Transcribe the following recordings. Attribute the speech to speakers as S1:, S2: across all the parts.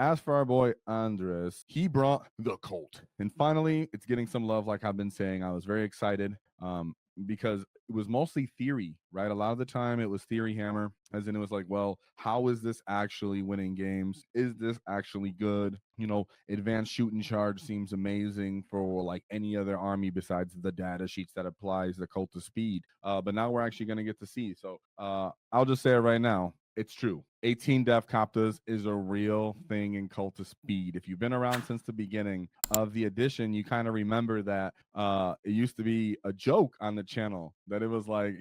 S1: as for our boy Andres, he brought the cult. And finally, it's getting some love, like I've been saying. I was very excited. Because it was mostly theory, right? A lot of the time it was theory hammer, as in it was like, well, how is this actually winning games? Is this actually good? You know, advanced shooting charge seems amazing for like any other army besides the data sheets that applies the cult of speed. But now we're actually going to get to see. So I'll just say it right now. It's true. 18 Deffkoptas is a real thing in Cult of Speed. If you've been around since the beginning of the edition, you kind of remember that it used to be a joke on the channel that it was like,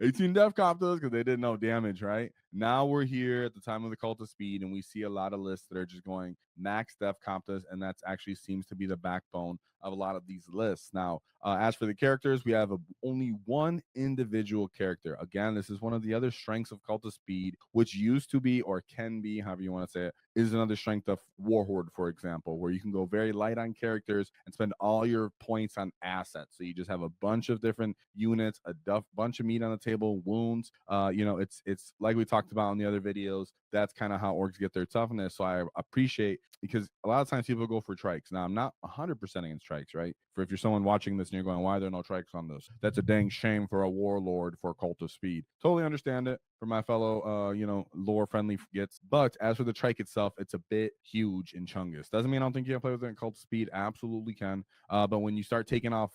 S1: 18 Deffkoptas because they didn't know damage, right? Now we're here at the time of the Cult of Speed, and we see a lot of lists that are just going max Deffkoptas, and that actually seems to be the backbone of a lot of these lists. Now, as for the characters, we have only one individual character. Again, this is one of the other strengths of Cult of Speed, which used to be or can be, however you want to say it, is another strength of Warhorde, for example, where you can go very light on characters and spend all your points on assets. So you just have a bunch of different units, bunch of meat on the table, wounds. It's like we talked about in the other videos. That's kind of how orcs get their toughness. So I appreciate, because a lot of times people go for trikes. Now, I'm not 100% against trikes, right? For if you're someone watching this and you're going, why are there no trikes on this? That's a dang shame for a warlord for Cult of Speed. Totally understand it for my fellow, lore friendly gets. But as for the trike itself, it's a bit huge in Chungus. Doesn't mean I don't think you can play with it in Cult of Speed. Absolutely can. But when you start taking off,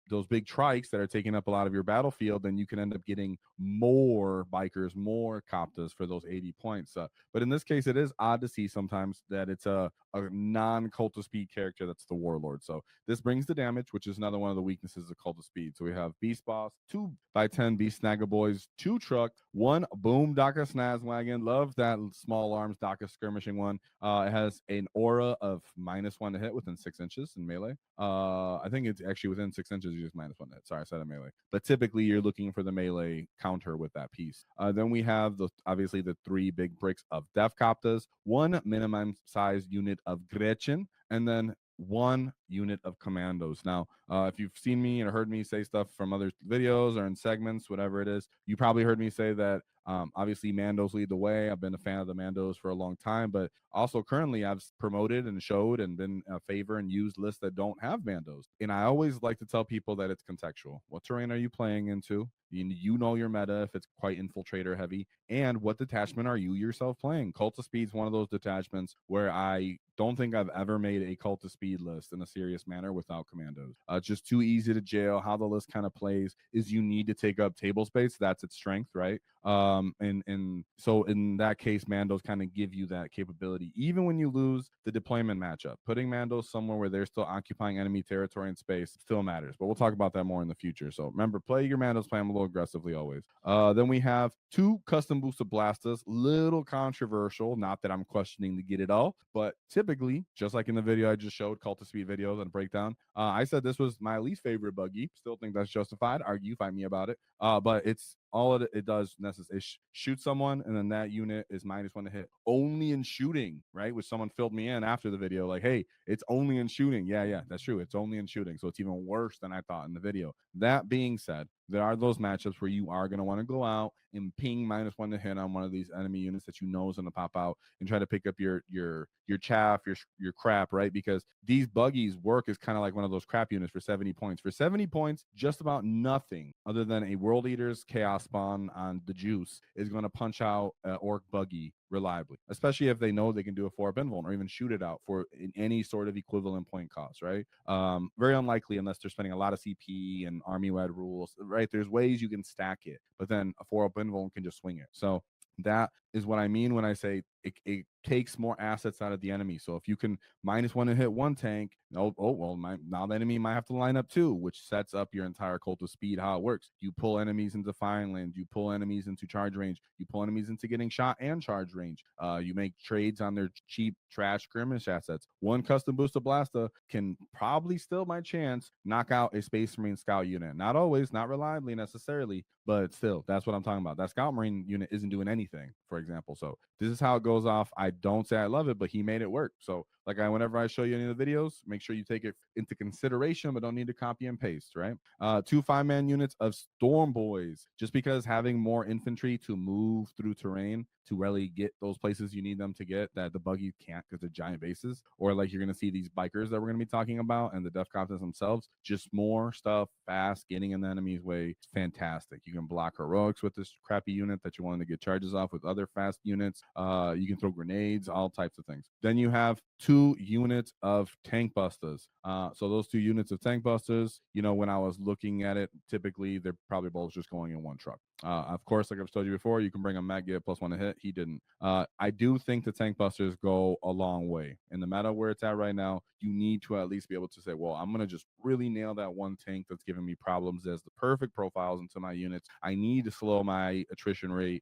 S1: those big trikes that are taking up a lot of your battlefield, then you can end up getting more bikers, more Koptas for those 80 points. But in this case, it is odd to see sometimes that it's a non-Cult of Speed character that's the Warlord. So this brings the damage, which is another one of the weaknesses of Cult of Speed. So we have Beast Boss, 2x10 Beast Snagger Boys, 2 truck, 1 Boom Daka Snaz Wagon. Love that small arms Daka skirmishing one. It has an aura of -1 to hit within 6 inches in melee. I think it's actually within 6 inches, you just -1 to hit. Sorry, I said a melee. But typically you're looking for the melee counter with that piece. Then we have obviously the 3 big bricks of Deffkoptas, 1 minimum size unit of Gretchen, and then 1 unit of commandos. Now, if you've seen me or heard me say stuff from other videos or in segments, whatever it is, you probably heard me say that obviously Mandos lead the way. I've been a fan of the Mandos for a long time, but also currently I've promoted and showed and been a favor and used lists that don't have Mandos. And I always like to tell people that it's contextual. What terrain are you playing into? You know your meta if it's quite infiltrator heavy, and what detachment are you yourself playing? Cult of Speed's one of those detachments where I don't think I've ever made a Cult of Speed list in a serious manner without commandos. It's just too easy to jail. How the list kind of plays is you need to take up table space. That's its strength, right? And so in that case, Mandos kind of give you that capability. Even when you lose the deployment matchup, putting Mandos somewhere where they're still occupying enemy territory and space still matters. But we'll talk about that more in the future. So remember, play your Mandos, play them a little aggressively always. Then we have 2 custom boosted Blastas. Little controversial. Not that I'm questioning to get it all, but typically, just like in the video I just showed, Cult of Speed videos and breakdown, I said this was my least favorite buggy. Still think that's justified. Argue, fight me about it. But it's all it does necessarily shoot someone, and then that unit is -1 to hit only in shooting, right? Which someone filled me in after the video, like, hey, it's only in shooting. Yeah, that's true. It's only in shooting. So it's even worse than I thought in the video. That being said, there are those matchups where you are going to want to go out and ping -1 to hit on one of these enemy units that you know is going to pop out and try to pick up your chaff, your crap, right? Because these buggies work as kind of like one of those crap units for 70 points. For 70 points, just about nothing other than a World Eater's Chaos Spawn on the juice is going to punch out an Orc buggy reliably, especially if they know they can do a 4 Benvol or even shoot it out for in any sort of equivalent point cost, right? Very unlikely unless they're spending a lot of CP and army wide rules, right? There's ways you can stack it, but then a 4 Benvol can just swing it. So that is what I mean when I say it takes more assets out of the enemy. So if you can -1 to hit one tank, now the enemy might have to line up 2, which sets up your entire Cult of Speed. How it works: you pull enemies into firing land, you pull enemies into charge range, you pull enemies into getting shot and charge range. You make trades on their cheap trash skirmish assets. 1 custom booster Blasta can probably still, by chance, knock out a Space Marine scout unit. Not always, not reliably necessarily, but still, that's what I'm talking about. That scout marine unit isn't doing anything, for example. So this is how it goes off. I don't say I love it, but he made it work. So like whenever I show you any of the videos, make sure you take it into consideration, but don't need to copy and paste, right? 2 5-man units of Storm Boys, just because having more infantry to move through terrain to really get those places you need them to get that the buggy can't because they're giant bases, or like you're going to see these bikers that we're going to be talking about and the Deffkoptas themselves, just more stuff fast getting in the enemy's way. It's fantastic. You can block heroics with this crappy unit that you wanted to get charges off with other fast units. You can throw grenades, all types of things. Then you have 2 units of tank busters. So those 2 units of tank busters, you know, when I was looking at it, typically they're probably both just going in one truck. Of course, like I've told you before, you can bring a Matt, get +1 to hit. He didn't. I do think the tank busters go a long way. In the meta where it's at right now, you need to at least be able to say, well, I'm going to just really nail that one tank that's giving me problems as the perfect profiles into my units. I need to slow my attrition rate.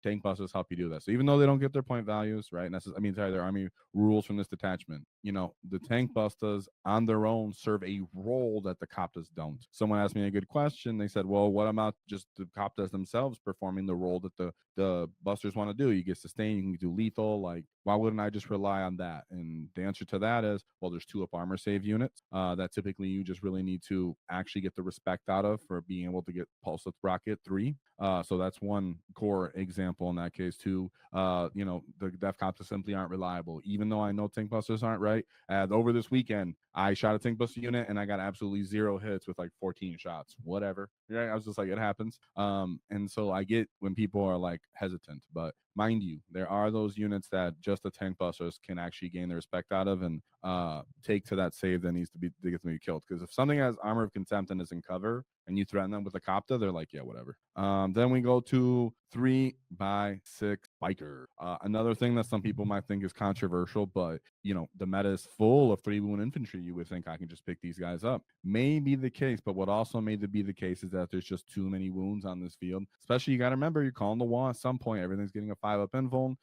S1: Tank busters help you do that. So even though they don't get their point values, right? Their army rules from this detachment. You know, the tank busters on their own serve a role that the Koptas don't. Someone asked me a good question. They said, well, what about just the Koptas themselves performing the role that the busters want to do? You get sustain, you can do lethal. Like, why wouldn't I just rely on that? And the answer to that is, well, there's 2 up armor save units that typically you just really need to actually get the respect out of for being able to get pulse with rocket 3. So that's one core example in that case too. You know, the Deffkoptas simply aren't reliable. Even though I know tank busters aren't right. Over this weekend, I shot a tank buster unit and I got absolutely 0 hits with like 14 shots. Whatever. Yeah, I was just like, it happens. And so I get when people are like hesitant, but mind you, there are those units that just the tank busters can actually gain the respect out of and take to that save that needs to be to get them to be killed. Because if something has armor of contempt and is in cover and you threaten them with a Kopta, they're like, yeah, whatever. Then we go to 3x6 biker. Another thing that some people might think is controversial, but you know, the meta is full of 3-wound infantry. You would think I can just pick these guys up. May be the case, but what also may be the case is that there's just too many wounds on this field. Especially, you got to remember, you're calling the wall at some point. Everything's getting a 5-up invuln.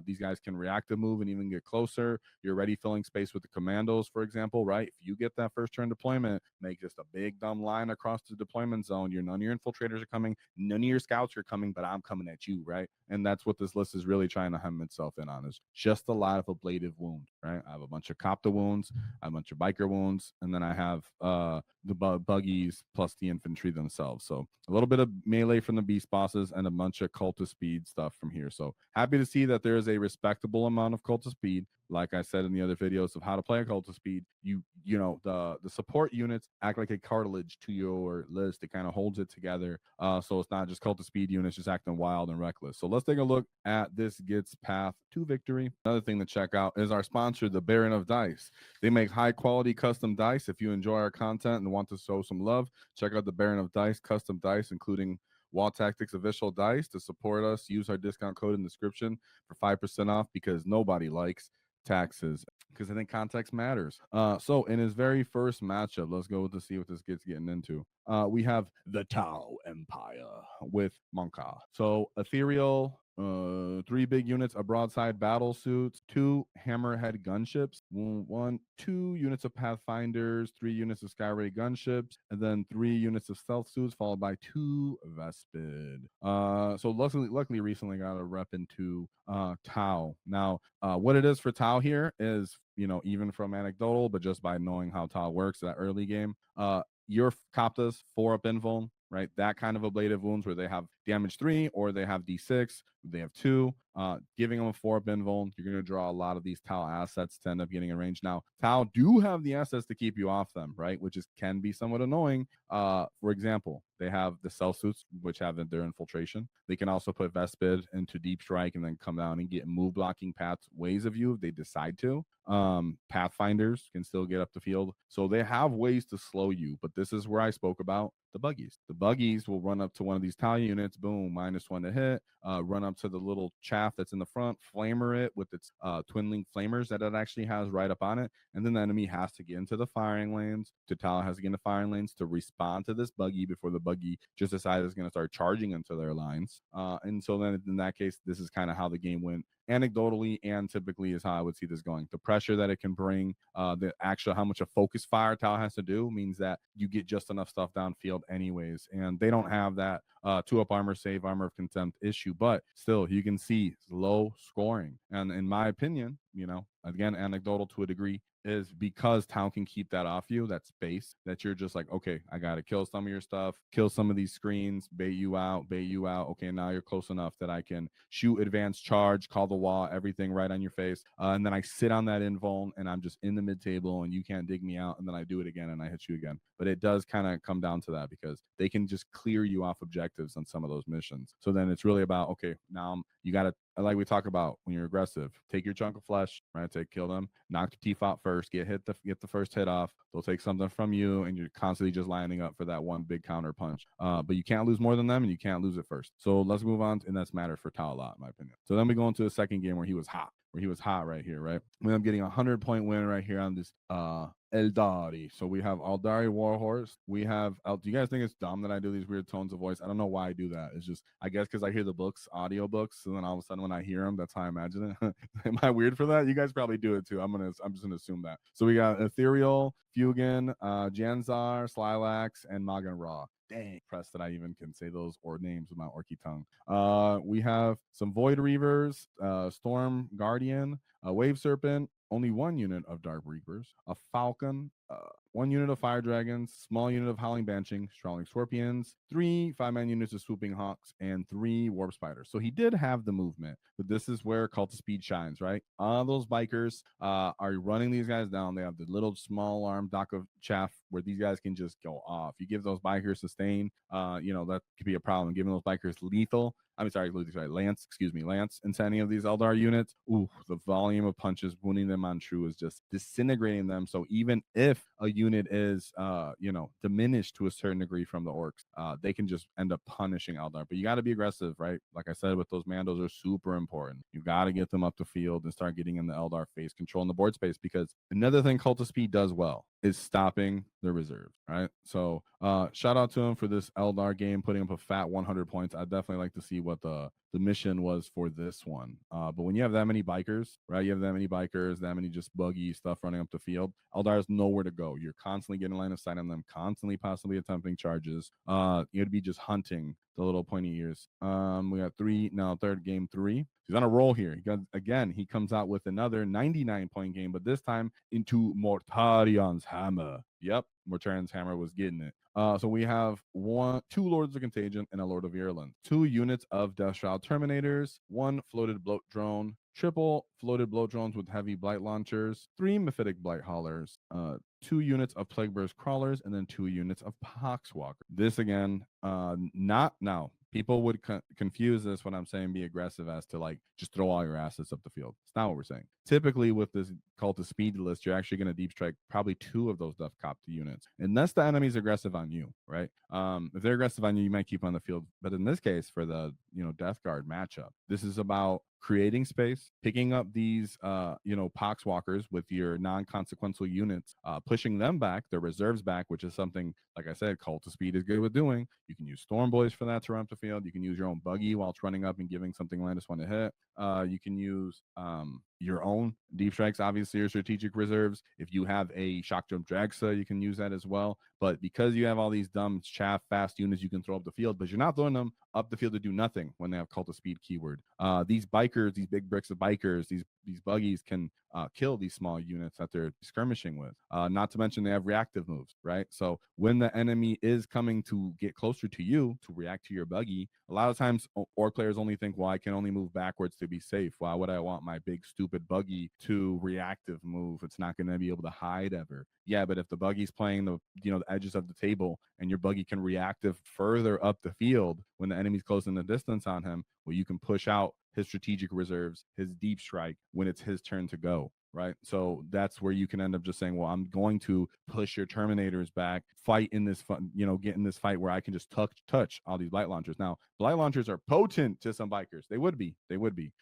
S1: These guys can react to move and even get closer. You're already filling space with the commandos, for example, right? If you get that first turn deployment, make just a big dumb line across the deployment zone. None of your infiltrators are coming, none of your scouts are coming, but I'm coming at you, right? And that's what this list is really trying to hem itself in on, is just a lot of ablative wound, right? I have a bunch of Kopta wounds, I have a bunch of biker wounds, and then I have the buggies plus the infantry themselves. So a little bit of melee from the beast bosses and a bunch of cultist speed stuff from here. So happy to see that there is a respectable amount of cultist speed. Like I said in the other videos of how to play a cultist speed, you know, the support units act like a cartilage to your list. It kind of holds it together. So it's not just cultist speed units just acting wild and reckless. So let's take a look at this Git's path to victory. Another thing to check out is our sponsor, the Baron of Dice. They make high quality custom dice. If you enjoy our content and want to show some love, check out the Baron of Dice custom dice, including Wall Tactics official dice. To support us, use our discount code in the description for 5% off, because nobody likes taxes, because I think context matters. So in his very first matchup, let's go to see what this gets getting into. We have the Tau Empire with Monka. So ethereal, 3 big units of broadside battle suits, 2 hammerhead gunships, 2 units of pathfinders, 3 units of skyray gunships, and then 3 units of stealth suits, followed by 2 vespid. So luckily recently got a rep into Tau. Now, what it is for Tau here is, you know, even from anecdotal, but just by knowing how Tau works, that early game, your Koptas 4-up invuln, right? That kind of ablative wounds where they have damage 3 or they have D6, they have 2, giving them a 4-up invuln. You're going to draw a lot of these Tau assets to end up getting in range. Now, Tau do have the assets to keep you off them, right? Which can be somewhat annoying. For example, they have the cell suits, which have their infiltration. They can also put Vespid into deep strike and then come down and get move blocking paths ways of you if they decide to. Pathfinders can still get up the field. So they have ways to slow you, but this is where I spoke about the buggies. The buggies will run up to one of these Tau units, boom, -1 to hit, run up to the little chaff that's in the front, flamer it with its twin link flamers that it actually has right up on it, and then the enemy has to get into the firing lanes. Tau has to get into firing lanes to respond to this buggy before the buggy just decides it's going to start charging into their lines. And so then in that case, this is kind of how the game went. anecdotally and typically is how I would see this going. The pressure that it can bring, the actual how much a focus fire tile has to do means that you get just enough stuff downfield anyways, and they don't have that 2-up armor save, armor of contempt issue, but still you can see low scoring. And in my opinion, again, anecdotal to a degree, is because town can keep that off you, that space that you're just like, okay, I gotta kill some of your stuff, kill some of these screens, bait you out. Okay, now you're close enough that I can shoot advanced charge, call the wall, everything right on your face, and then I sit on that invuln and I'm just in the mid table and you can't dig me out, and then I do it again and I hit you again. But it does kind of come down to that because they can just clear you off objectives on some of those missions. So then it's really about, okay, now you gotta, like we talk about when you're aggressive, take your chunk of flesh, right? Kill them, knock the teeth out first, get the first hit off. They'll take something from you, and you're constantly just lining up for that one big counter punch. But you can't lose more than them, and you can't lose it first. So let's move on, and that's matters for Tau a lot, in my opinion. So then we go into the second game where he was hot. Right here, right? We end up getting a 100-point win right here on this Aeldari. So we have Aeldari Warhorse. We have do you guys think it's dumb that I do these weird tones of voice? I don't know why I do that. It's just, I guess, because I hear the books, audio books, and then all of a sudden when I hear them, that's how I imagine it. Am I weird for that? You guys probably do it too. I'm just gonna assume that. So we got Ethereal, Fugan, Janzar, Slilax, and Magan Raw. Dang, impressed that I even can say those names with my orky tongue. We have some Void Reavers, Storm Guardian, a Wave Serpent, only 1 unit of Dark Reapers, a Falcon, 1 unit of Fire Dragons, small unit of Howling Banshing, Strolling Scorpions, 3 5-man units of Swooping Hawks, and 3 Warp Spiders. So he did have the movement, but this is where Cult of Speed shines, right? Those bikers are running these guys down. They have the little small arm dock of chaff where these guys can just go off. You give those bikers sustain, that could be a problem. Giving those bikers lethal. Lance into any of these Eldar units. Ooh, the volume of punches wounding them on true is just disintegrating them. So even if a unit is, diminished to a certain degree from the Orks, they can just end up punishing Eldar. But you got to be aggressive, right? Like I said, with those Mandos are super important. You got to get them up the field and start getting in the Eldar face, controlling the board space, because another thing Cult of Speed does well is stopping the reserves, right? So shout out to him for this Eldar game, putting up a fat 100 points. I'd definitely like to see what the mission was for this one. But when you have that many bikers, right? You have that many bikers, that many just buggy stuff running up the field, Eldar has nowhere to go. You're constantly getting line of sight on them, constantly possibly attempting charges. You'd be just hunting the little pointy ears. We got third game 3. He's on a roll here. He comes out with another 99-point game, but this time into Mortarion's Hammer. Yep, Mortarion's Hammer was getting it. So we have 2 Lords of Contagion and a Lord of Ireland, 2 units of Death Shroud Terminators, 1 floated bloat drone, triple floated bloat drones with heavy blight launchers, 3 Mephitic blight haulers, 2 units of Plague Burst crawlers, and then 2 units of Poxwalker. This again, not now. People would confuse this when I'm saying be aggressive as to like just throw all your assets up the field. It's not what we're saying. Typically with this Cult of Speed list, you're actually going to deep strike probably 2 of those Deffkoptas units, unless the enemy's aggressive on you, right? If they're aggressive on you, you might keep on the field. But in this case, for the Death Guard matchup, this is about creating space, picking up these Poxwalkers with your non-consequential units, pushing them back, their reserves back, which is something, like I said, Cult of Speed is good with doing. You can use Storm Boys for that to run up the field. You can use your own buggy while it's running up and giving something Landis one to hit. You can use your own deep strikes, obviously your strategic reserves. If you have a Shock Jump Dragsa, you can use that as well. But because you have all these dumb chaff fast units you can throw up the field, but you're not throwing them up the field to do nothing when they have Cult of Speed keyword. These bikers, these big bricks of bikers, these buggies can kill these small units that they're skirmishing with. Not to mention they have reactive moves, right? So when the enemy is coming to get closer to you to react to your buggy, a lot of times Orc players only think, well, I can only move backwards to be safe. Why would I want my big stupid buggy to reactive move? It's not going to be able to hide ever. Yeah, but if the buggy's playing the edges of the table and your buggy can reactive further up the field when the enemy's closing the distance on him, well, you can push out his strategic reserves, his deep strike when it's his turn to go. Right. So that's where you can end up just saying, well, I'm going to push your Terminators back, fight in this, get in this fight where I can just touch all these light launchers. Now, Blight launchers are potent to some bikers. They would be,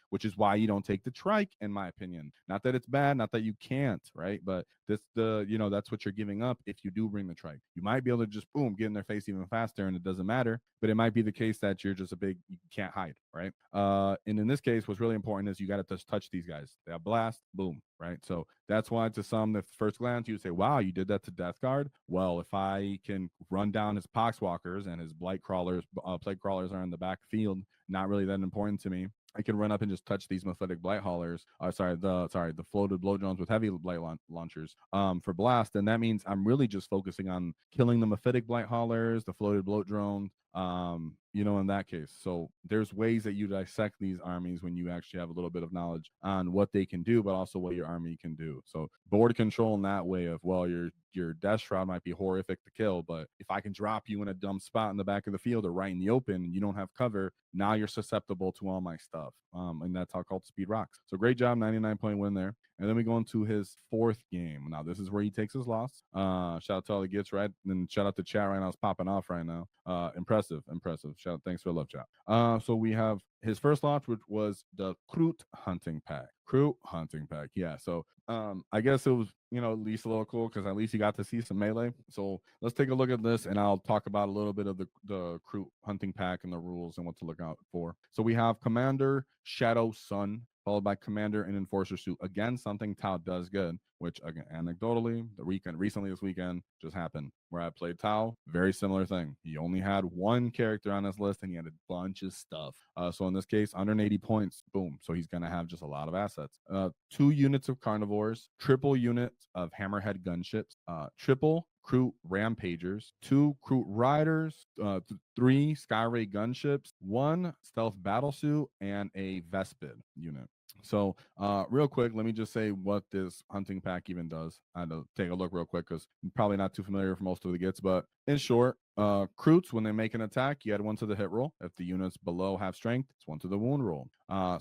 S1: which is why you don't take the trike, in my opinion. Not that it's bad, not that you can't, right? But that's what you're giving up if you do bring the trike. You might be able to just boom, get in their face even faster, and it doesn't matter. But it might be the case that you're just you can't hide, right? And in this case, what's really important is you got to just touch these guys. They have blast, boom, right? So that's why to some, at first glance, you would say, wow, you did that to Death Guard. Well, if I can run down his Poxwalkers and his Blight Crawlers, Plague Crawlers are in the backfield, not really that important to me. I can run up and just touch these Mephitic Blight Haulers. The floated blow drones with heavy blight launchers for blast, and that means I'm really just focusing on killing the Mephitic Blight Haulers, the floated bloat drone, in that case. So there's ways that you dissect these armies when you actually have a little bit of knowledge on what they can do, but also what your army can do. So board control in that way of, well, your Death Shroud might be horrific to kill, but if I can drop you in a dumb spot in the back of the field or right in the open and you don't have cover, now you're susceptible to all my stuff. And that's how Cult Speed rocks. So great job, 99-point win there. And then we go into his fourth game. Now, this is where he takes his loss. Shout out to all the gets, right? And shout out to chat right now. It's popping off right now. Impressive. Shout out. Thanks for the love, chat. So we have his first launch, which was the Kroot Hunting Pack. Kroot Hunting Pack. Yeah. So I guess it was, at least a little cool because at least you got to see some melee. So let's take a look at this and I'll talk about a little bit of the Kroot Hunting Pack and the rules and what to look out for. So we have Commander Shadow Sun, followed by Commander and Enforcer Suit. Again, something Tau does good, which again, anecdotally, recently this weekend just happened where I played Tau. Very similar thing. He only had one character on his list and he had a bunch of stuff. So in this case, 180 points, boom. So he's going to have just a lot of assets. 2 units of Carnivores, triple units of Hammerhead Gunships, triple Kroot Rampagers, 2 Kroot Riders, 3 Skyray Gunships, 1 Stealth Battlesuit, and a Vespid unit. So real quick, let me just say what this hunting pack even does. I had to take a look real quick because I'm probably not too familiar with most of the gets, but in short, Kroots, when they make an attack, you add 1 to the hit roll. If the unit's below half strength, it's 1 to the wound roll.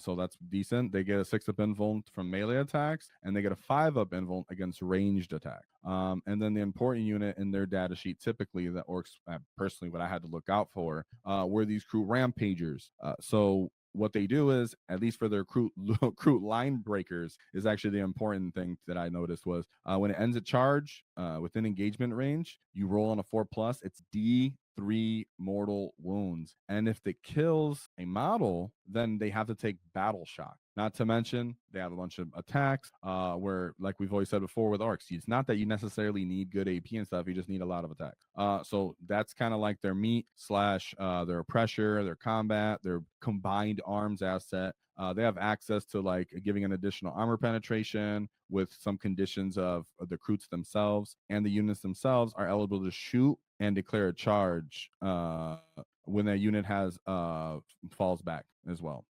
S1: So that's decent. They get a 6-up invuln from melee attacks, and they get a 5-up invuln against ranged attack. And then the important unit in their data sheet, typically the Orks, personally, what I had to look out for, were these Kroot Rampagers. So what they do is, at least for their Kroot line breakers, is actually the important thing that I noticed was when it ends a charge within engagement range, you roll on a 4+, it's D3 mortal wounds. And if it kills a model, then they have to take battle shock. Not to mention, they have a bunch of attacks where, like we've always said before with Orks, it's not that you necessarily need good AP and stuff, you just need a lot of attacks. So that's kind of like their meat / their pressure, their combat, their combined arms asset. They have access to like giving an additional armor penetration with some conditions of the Kroots themselves, and the units themselves are eligible to shoot and declare a charge when that unit has falls back as well.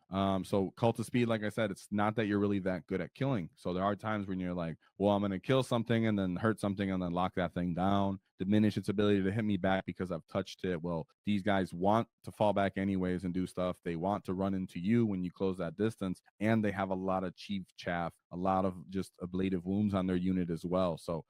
S1: So Cult of Speed, like I said, it's not that you're really that good at killing. So there are times when you're like, well, I'm going to kill something and then hurt something and then lock that thing down, diminish its ability to hit me back because I've touched it. Well, these guys want to fall back anyways and do stuff. They want to run into you when you close that distance, and they have a lot of chief chaff, a lot of just ablative wounds on their unit as well. So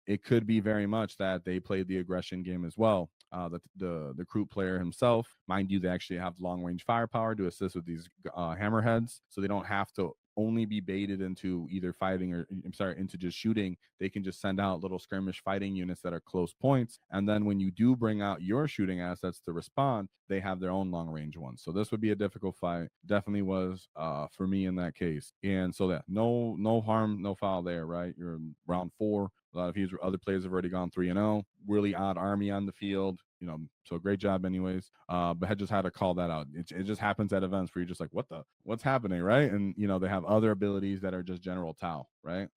S1: it could be very much that they played the aggression game as well. The Kroot player himself, mind you, they actually have long range firepower to assist with these hammerheads, so they don't have to only be baited into either fighting or into just shooting. They can just send out little skirmish fighting units that are close points, and then when you do bring out your shooting assets to respond, they have their own long range ones. So this would be a difficult fight. Definitely was for me in that case. And so that no harm, no foul there, right? You're in round 4. A lot of other players have already gone 3-0. Really odd army on the field, so great job anyways. But I just had to call that out. It just happens at events where you're just like, what's happening, right? And they have other abilities that are just general Tau, right?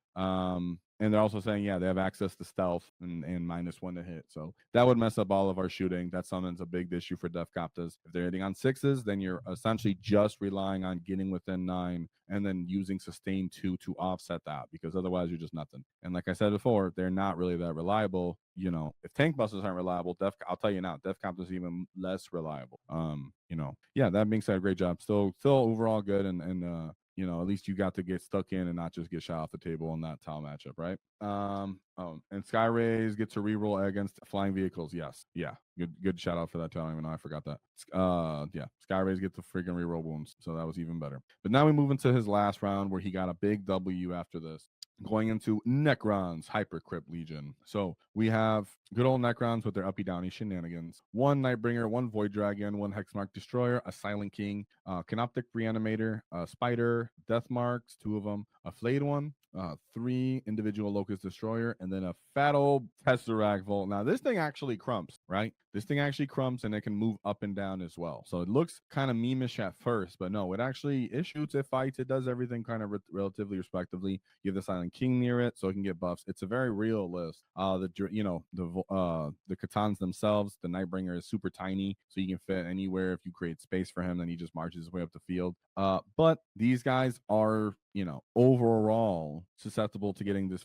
S1: And they're also saying, yeah, they have access to stealth and -1 to hit. So that would mess up all of our shooting. That summons a big issue for Deffkoptas. If they're hitting on 6s, then you're essentially just relying on getting within 9 and then using sustain 2 to offset that, because otherwise you're just nothing. And like I said before, they're not really that reliable. If tank busters aren't reliable, I'll tell you now, Deffkoptas is even less reliable. Yeah, that being said, great job. Still overall good, and at least you got to get stuck in and not just get shot off the table in that Tau matchup, right? And Sky Rays get to reroll against flying vehicles. Yes. Yeah. Good shout out for that too. I don't even know I forgot that. Yeah, Skyrays get the freaking reroll wounds, so that was even better. But now we move into his last round where he got a big W after this. Going into Necrons Hypercrypt Legion. So we have good old Necrons with their uppy downy shenanigans. One Nightbringer, one Void Dragon, one Hexmark Destroyer, a Silent King, Canoptic Reanimator, a Spider, Death Marks, two of them, a Flayed one, three individual Locust Destroyer, and then a fat old Tesseract Volt. Now this thing actually crumps, right? This thing actually crumps and it can move up and down as well. So it looks kind of memeish at first, but no, it shoots, it fights, it does everything kind of relatively respectively. You have the Silent King near it, so it can get buffs. It's a very real list. The Katans themselves, the Nightbringer is super tiny, so you can fit anywhere. If you create space for him, then he just marches his way up the field. But these guys are, overall susceptible to getting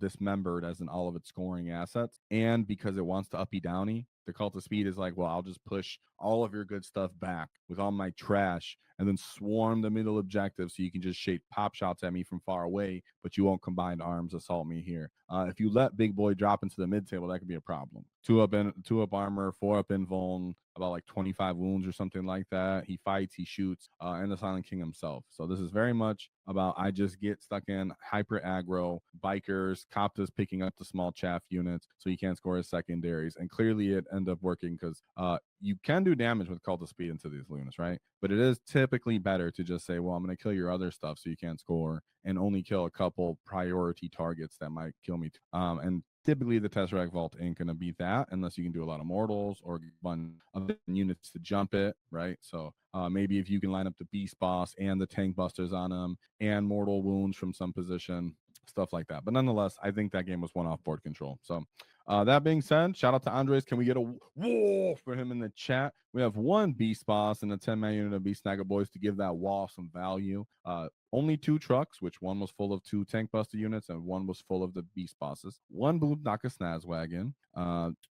S1: dismembered as in all of its scoring assets. And because it wants to uppy downy, the Cult of Speed is like, well, I'll just push all of your good stuff back with all my trash and then swarm the middle objective so you can just shape pop shots at me from far away, but you won't combined arms assault me here. If you let Big Boy drop into the mid table, that could be a problem. Two up armor, 4 up invuln, about like 25 wounds or something like that. He fights, he shoots, and the Silent King himself. So this is very much about I just get stuck in hyper aggro, bikers, Koptas picking up the small chaff units so you can't score his secondaries. And clearly it ended up working because you can do damage with Cult of Speed into these Lunas, right? But it is typically better to just say, well, I'm going to kill your other stuff so you can't score and only kill a couple priority targets that might kill me. And typically the Tesseract Vault ain't going to be that unless you can do a lot of mortals or one of the units to jump it, right? So maybe if you can line up the Beast Boss and the Tank Busters on him and mortal wounds from some position, stuff like that. But nonetheless, I think that game was one off board control. So that being said, shout out to Andres. Can we get a wall for him in the chat? We have one Beast Boss and a 10-man unit of Beast Snaggle Boys to give that wall some value. Only 2 trucks, which one was full of 2 Tank Buster units and one was full of the Beast Bosses. 1 Boondocka Snaz Wagon.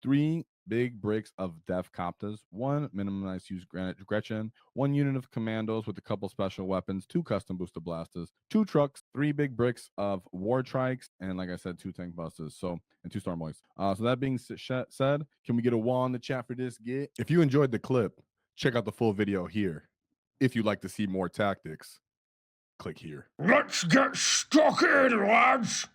S1: 3 big bricks of Deffkoptas, 1 minimized use Gretchen, 1 unit of commandos with a couple special weapons, 2 custom booster blasters, 2 trucks, 3 big bricks of war trikes, and like I said, 2 tank busters. So and 2 storm boys. So that being said, can we get a wall in the chat for this get? If you enjoyed the clip, check out the full video here. If you'd like to see more tactics, click here.
S2: Let's get stuck in, lads!